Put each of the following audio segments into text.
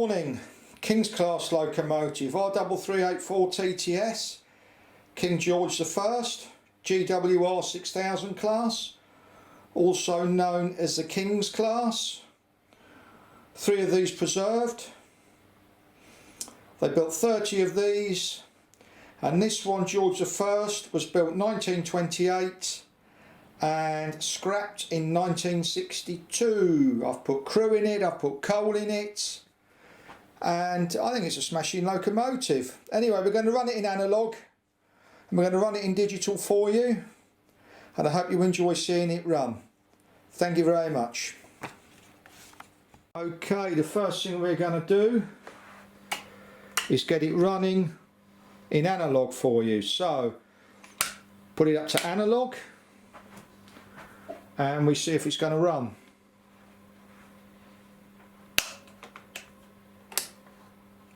morning. King's class locomotive R3384TTS, King George I, GWR 6000 class, also known as the King's class. 3 of these preserved. They built 30 of these, and this one, George I, was built 1928 and scrapped in 1962. I've put crew in it, I've put coal in it, and I think it's a smashing locomotive. Anyway, we're going to run it in analogue and we're going to run it in digital for you, and I hope you enjoy seeing it run. Thank you very much. Okay, the first thing we're going to do is get it running in analogue for you. So put it up to analogue and we see if it's going to run.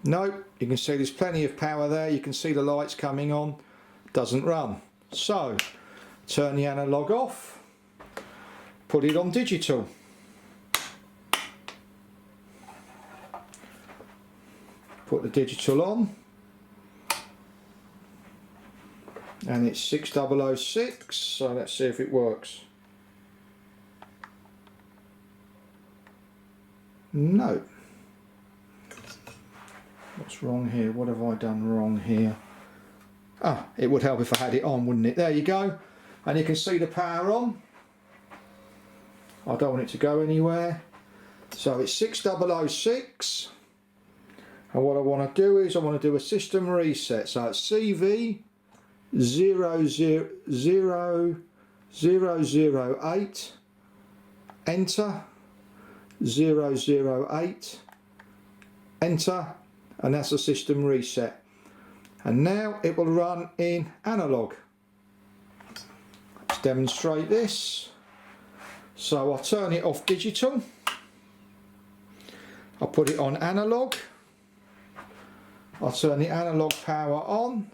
Nope, you can see there's plenty of power there, you can see the lights coming on, doesn't run. So turn the analogue off, put it on digital. Put the digital on, and it's 6006, so let's see if it works. No. What's wrong here? What have I done wrong here? Ah, it would help if I had it on, wouldn't it? There you go. And you can see the power on. I don't want it to go anywhere. So it's 6006. And what I want to do is I want to do a system reset. So it's CV 00008, enter, 008, enter, and that's a system reset. And now it will run in analogue. Let's demonstrate this. So I'll turn it off digital, I'll put it on analogue, I'll turn the analogue power on,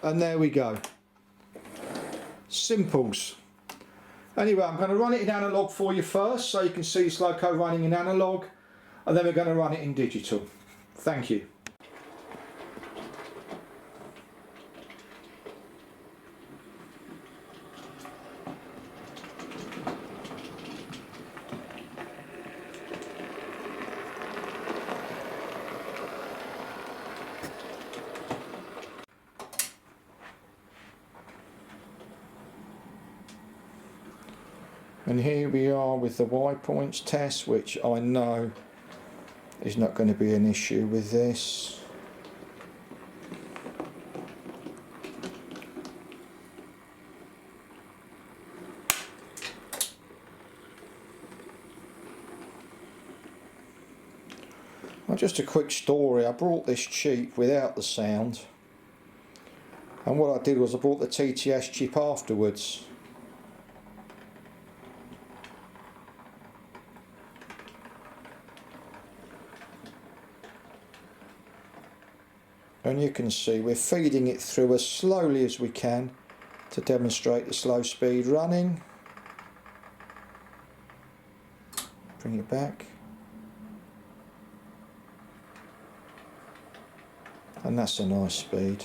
and there we go. Simples. Anyway, I'm going to run it in analogue for you first so you can see this loco running in analogue, and then we're going to run it in digital. Thank you. And here we are with the Y points test, which I know is not going to be an issue with this. Well, just a quick story. I brought this cheap without the sound, and what I did was I bought the TTS chip afterwards. And you can see we're feeding it through as slowly as we can to demonstrate the slow speed running. Bring it back. And that's a nice speed.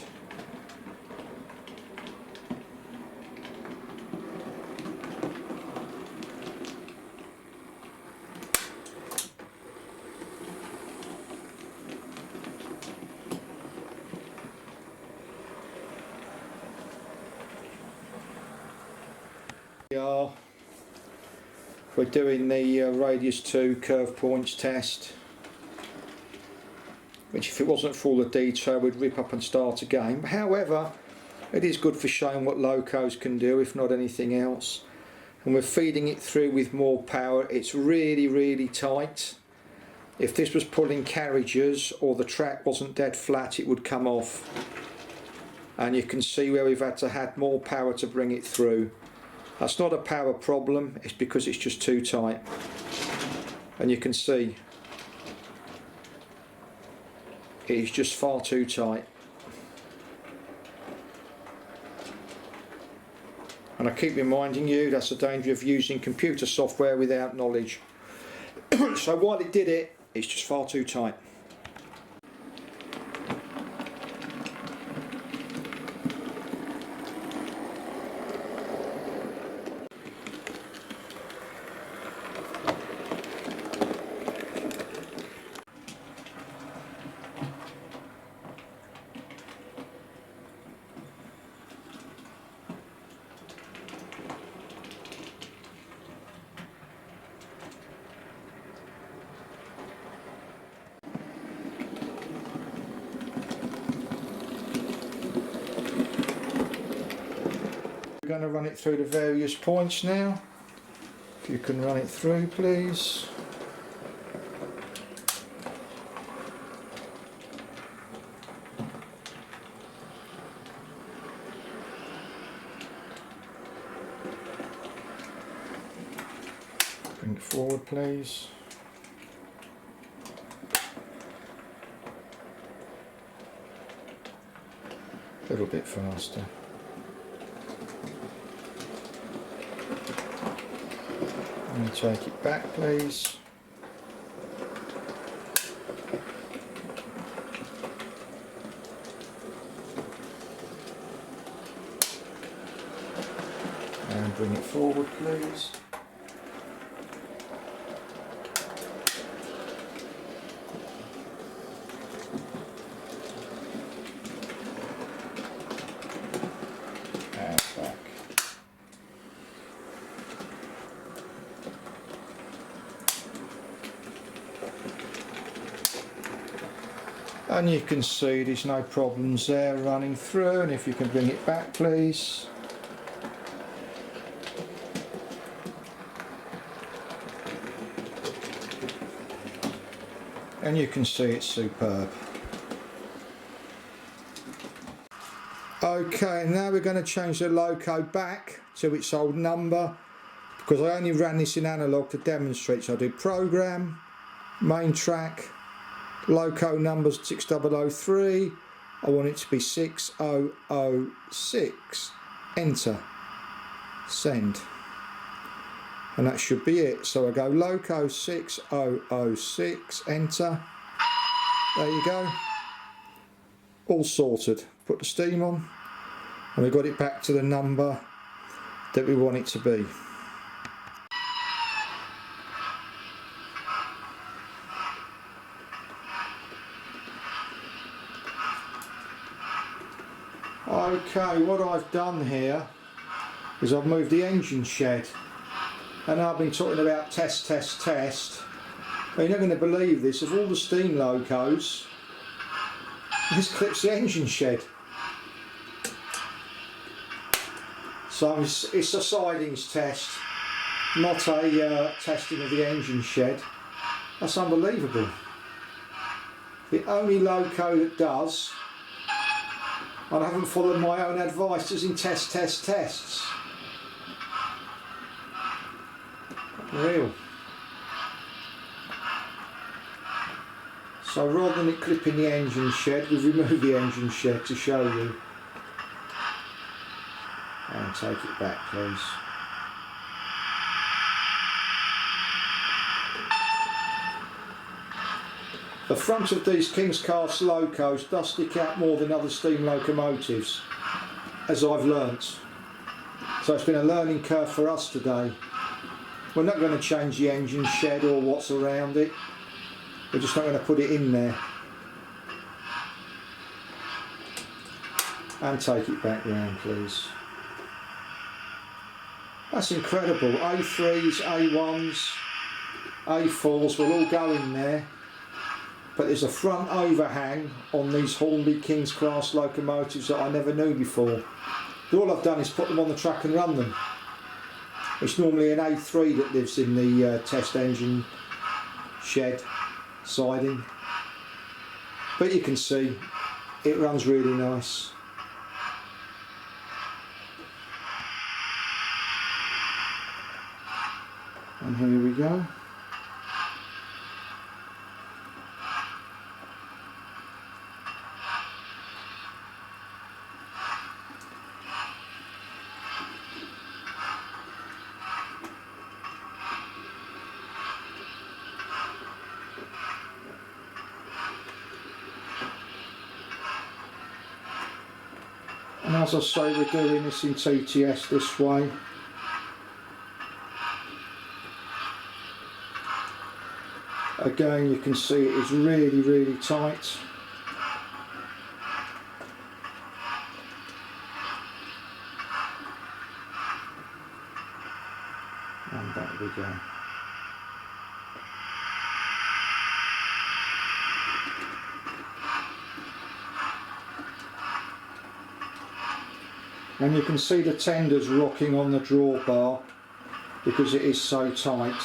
We're doing the radius 2 curve points test, which if it wasn't for all the detail we'd rip up and start again. However, it is good for showing what locos can do, if not anything else. And we're feeding it through with more power. It's really tight. If this was pulling carriages or the track wasn't dead flat, it would come off. And you can see where we've had to add more power to bring it through. That's not a power problem, it's because it's just too tight. And you can see it is just far too tight. And I keep reminding you that's the danger of using computer software without knowledge. So while it did it, it's just far too tight. going to run it through the various points now. If you can run it through, please. Bring it forward, please. A little bit faster. And take it back, please. And bring it forward, please. And back. And you can see there's no problems there running through, and if you can bring it back, please. And you can see it's superb. Okay, now we're going to change the Loco back to its old number, because I only ran this in analogue to demonstrate. So I do program, main track, Loco numbers 6003, I want it to be 6006, enter, send, and that should be it. So I go Loco 6006, enter, there you go, all sorted. Put the steam on and we got it back to the number that we want it to be. Okay, what I've done here is I've moved the engine shed, and I've been talking about test. You're not going to believe this, of all the steam locos, this clips the engine shed. So it's a sidings test, not a testing of the engine shed. That's unbelievable. The only loco that does, and I haven't followed my own advice, is in tests. Real. So rather than it clipping the engine shed, we've removed the engine shed to show you. And take it back, please. The front of these King's Cast locos does stick out more than other steam locomotives, as I've learnt. So it's been a learning curve for us today. We're not going to change the engine shed or what's around it. We're just not going to put it in there. And take it back round, please. That's incredible. A3s, A1s, A4s will all go in there. But there's a front overhang on these Hornby King's Class locomotives that I never knew before. All I've done is put them on the track and run them. It's normally an A3 that lives in the test engine shed siding. But you can see it runs really nice. And here we go. And as I say, we're doing this in TTS this way. Again, you can see it is really tight. And back we go. and you can see the tenders rocking on the drawbar because it is so tight.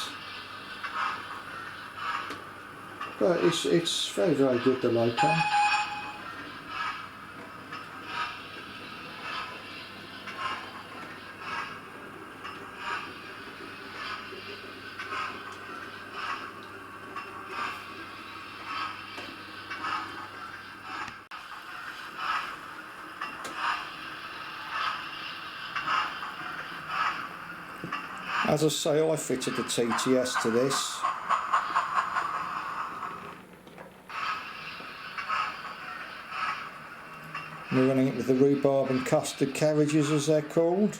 But it's very, very good, the Loco. As I say, I fitted the TTS to this. We're running it with the rhubarb and custard carriages, as they're called.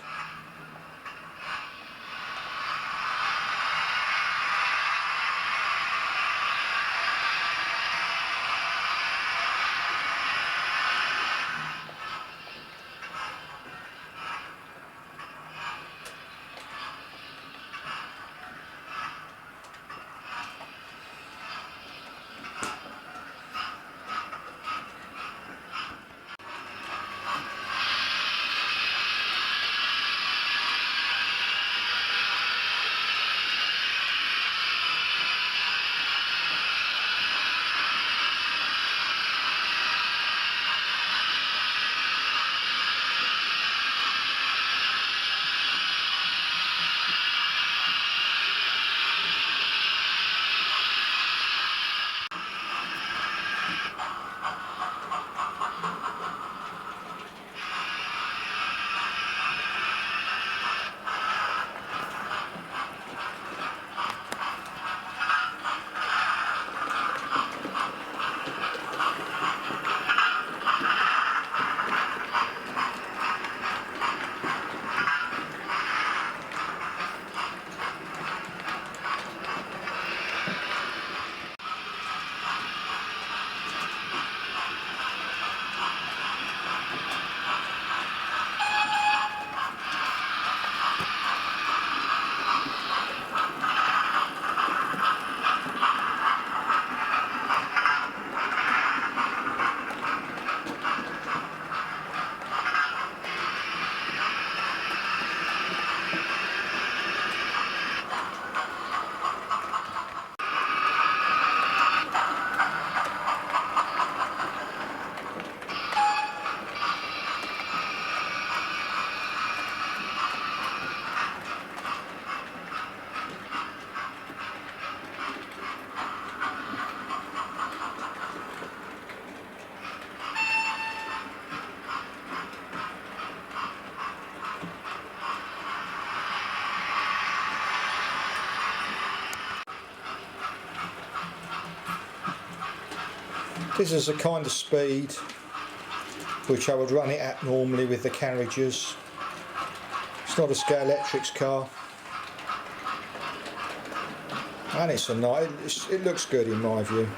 This is the kind of speed which I would run it at normally with the carriages. It's not a Scalextric car, and it's a nice. It looks good in my view.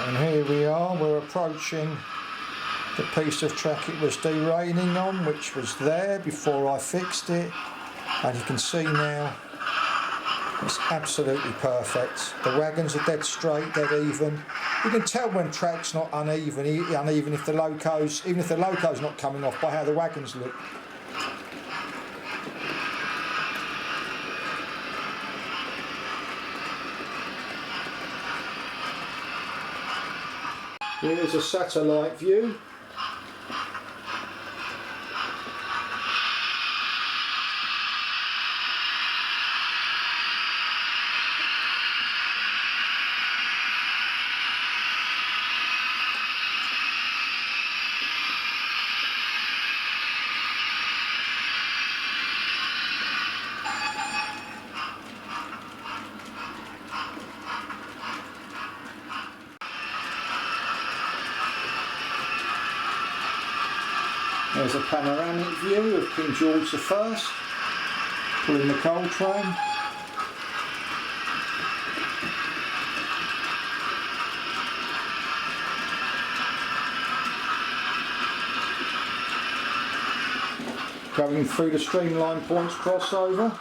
And here we are, we're approaching the piece of track it was derailing on, which was there before I fixed it, and you can see now it's absolutely perfect. The wagons are dead straight, dead even. You can tell when track's not uneven if the loco's, even if the loco's not coming off, by how the wagons look. Here's a satellite view. There's a panoramic view of King George I, pulling the coal train. Going through the streamline points crossover.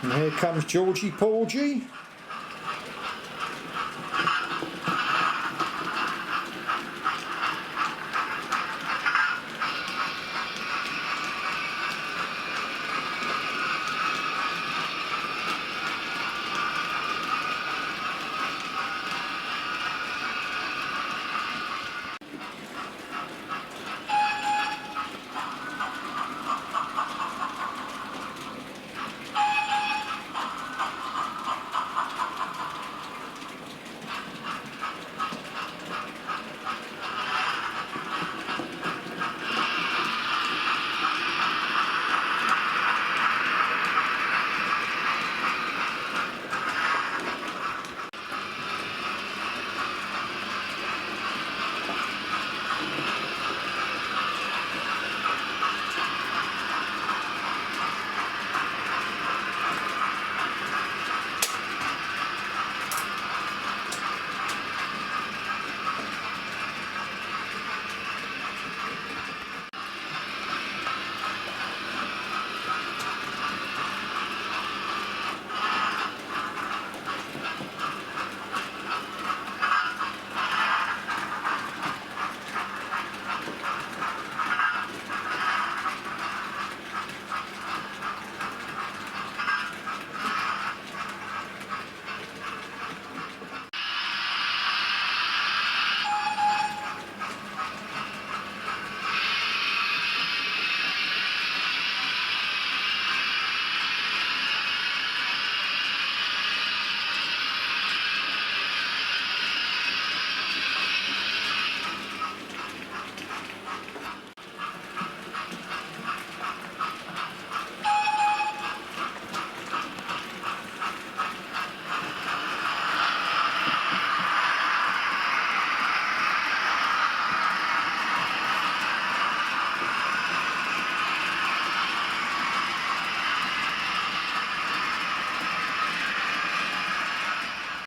And here comes Georgie Porgy.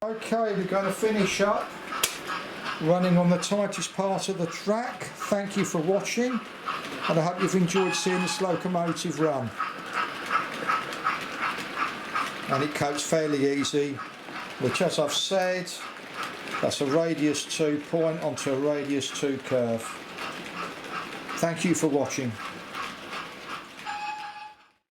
Okay, we're going to finish up running on the tightest part of the track. Thank you for watching, and I hope you've enjoyed seeing this locomotive run. And it copes fairly easy, which, as I've said, that's a radius 2 point onto a radius 2 curve. Thank you for watching.